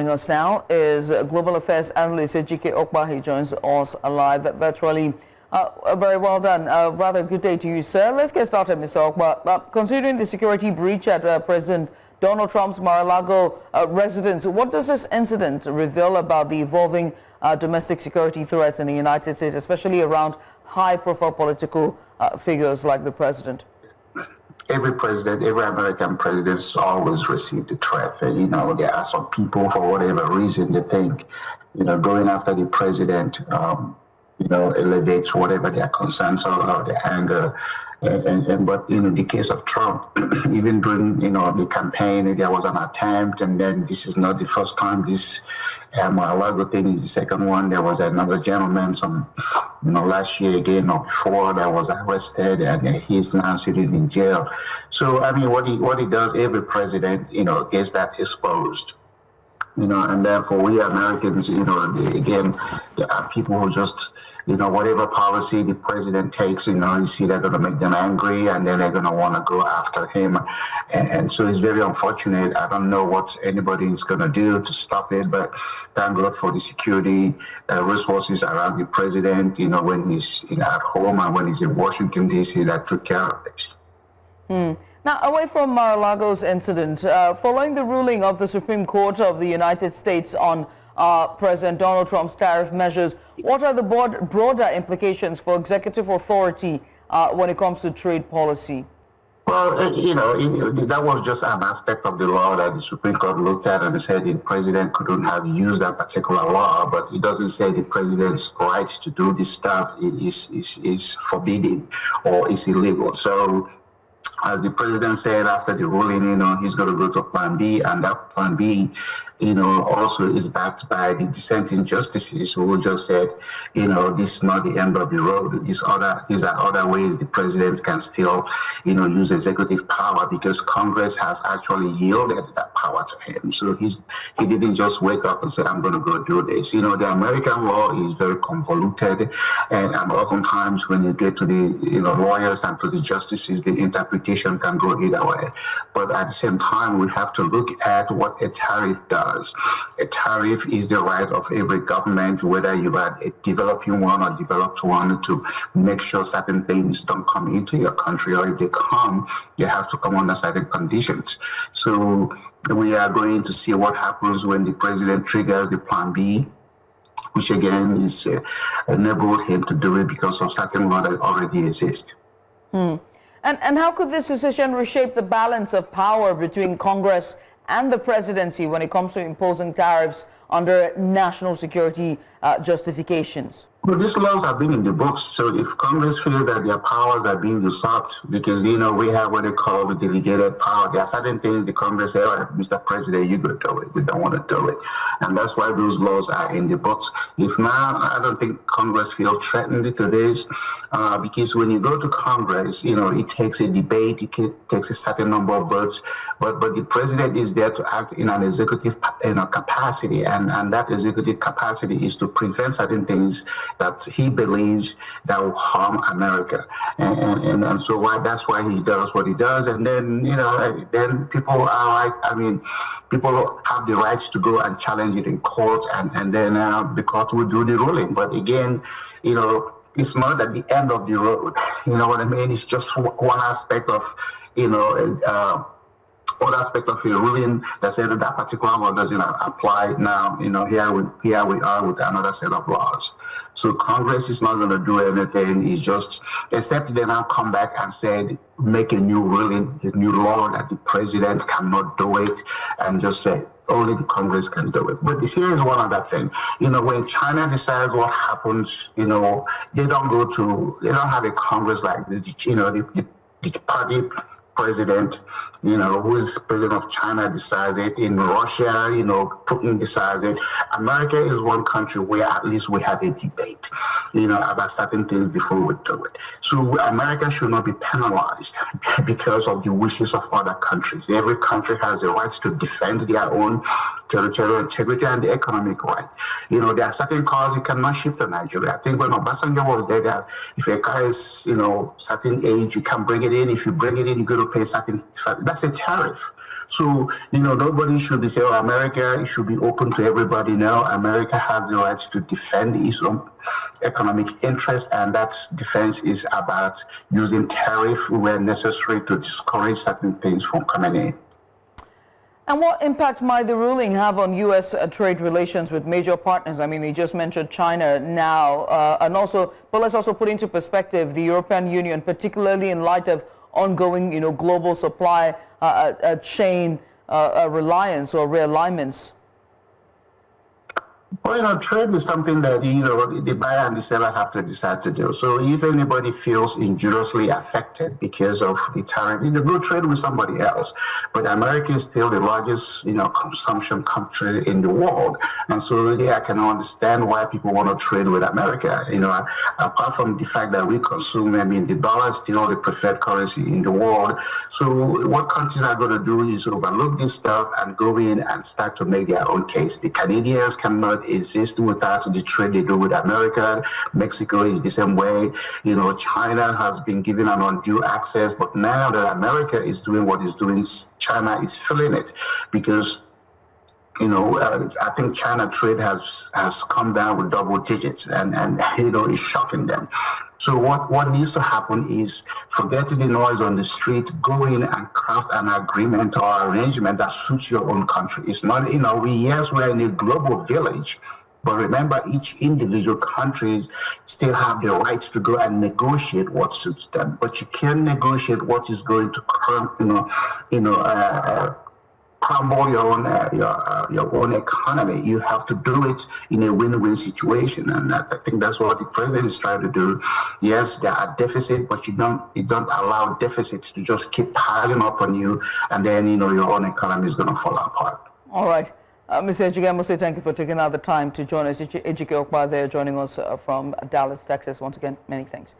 Joining us now is Global Affairs analyst Ejike Okpa. He joins us live virtually. Very well done. Rather good day to you, sir. Let's get started, Mr. Okpa. Considering the security breach at President Donald Trump's Mar-a-Lago residence, what does this incident reveal about the evolving domestic security threats in the United States, especially around high-profile political figures like the president? Every president, every American president has always received a threat. There are some people, for whatever reason, they think, going after the president, elevates whatever their concerns are or their anger. But in the case of Trump, even during, the campaign, there was an attempt, and then this is not the first time. This Mar-a-Lago thing is the second one. There was another gentleman last year again or before that was arrested, and he's now sitting in jail. So, I mean, what he does, every president, gets that exposed. And therefore we Americans, again, there are people who just, whatever policy the president takes, you see they're going to make them angry, and then they're going to want to go after him. And so it's very unfortunate. I don't know what anybody is going to do to stop it, but thank God for the security resources around the president, when he's at home and when he's in Washington, D.C., that took care of this. Now, away from Mar-a-Lago's incident, following the ruling of the Supreme Court of the United States on President Donald Trump's tariff measures, what are the broader implications for executive authority when it comes to trade policy? Well, that was just an aspect of the law that the Supreme Court looked at and said the president couldn't have used that particular law, but it doesn't say the president's rights to do this stuff is forbidden or is illegal. So, as the president said after the ruling, he's going to go to Plan B, and that Plan B, also is backed by the dissenting justices who just said, this is not the end of the road. These are other ways the president can still, use executive power, because Congress has actually yielded that power to him. So he didn't just wake up and say, I'm going to go do this. The American law is very convoluted, and oftentimes when you get to the, lawyers and to the justices, the interpretation can go either way. But at the same time, we have to look at what a tariff does. A tariff is the right of every government, whether you are a developing one or developed one, to make sure certain things don't come into your country, or if they come, you have to come under certain conditions. So we are going to see what happens when the president triggers the Plan B, which again is enabled him to do it because of certain law that already exists. And how could this decision reshape the balance of power between Congress and the presidency when it comes to imposing tariffs under national security justifications? Well, these laws have been in the books, so if Congress feels that their powers are being usurped, because, we have what they call the delegated power, there are certain things the Congress say, oh, Mr. President, you go do it. We don't want to do it. And that's why those laws are in the books. If now, I don't think Congress feels threatened to this, because when you go to Congress, it takes a debate, it takes a certain number of votes, but the president is there to act in an executive capacity, and that executive capacity is to prevent certain things that he believes that will harm America, and so that's why he does what he does. And then then people are like, people have the rights to go and challenge it in court, and then the court will do the ruling. But again, it's not at the end of the road. You know what I mean? It's just one aspect of one aspect of a ruling that said that particular law doesn't apply. Now, here we are with another set of laws. So Congress is not going to do anything. It's just, except they now come back and said, make a new ruling, a new law that the president cannot do it, and just say only the Congress can do it. But here is one other thing. When China decides what happens, they don't have a Congress like this. The party president, who is president of China, decides it. In Russia, Putin decides it. America is one country where at least we have a debate, about certain things before we do it. So America should not be penalized because of the wishes of other countries. Every country has a right to defend their own territorial integrity and the economic right. There are certain cars you cannot ship to Nigeria. I think when Obasanjo was there, that if a car is, certain age, you can bring it in. If you bring it in, you go to pay certain. That's a tariff. So, nobody should be saying, oh, America should be open to everybody. No, America has the right to defend its own economic interest, and that defense is about using tariff where necessary to discourage certain things from coming in. And what impact might the ruling have on U.S. trade relations with major partners? I mean, you just mentioned China now, but let's also put into perspective the European Union, particularly in light of ongoing, global supply chain reliance or realignments. Well, trade is something that, the buyer and the seller have to decide to do. So if anybody feels injuriously affected because of the tariff, go trade with somebody else. But America is still the largest, consumption country in the world. And so I can understand why people want to trade with America. Apart from the fact that we consume, the dollar is still the preferred currency in the world. So what countries are going to do is overlook this stuff and go in and start to make their own case. The Canadians cannot exist without the trade they do with America. Mexico is the same way. China has been given an undue access, but now that America is doing what it's doing, China is feeling it because I think China trade has come down with double digits and it's shocking them. So what needs to happen is forgetting the noise on the street, go in and craft an agreement or arrangement that suits your own country. It's not, we're in a global village, but remember each individual countries still have the rights to go and negotiate what suits them. But you can't negotiate what is going to crumble your own economy. You have to do it in a win-win situation, and I think that's what the president is trying to do. Yes, there are deficits, but you don't allow deficits to just keep piling up on you, and then your own economy is going to fall apart. All right, Mr. Ejike, I must say thank you for taking out the time to join us. Ejike Okpa there, joining us from Dallas, Texas. Once again, many thanks.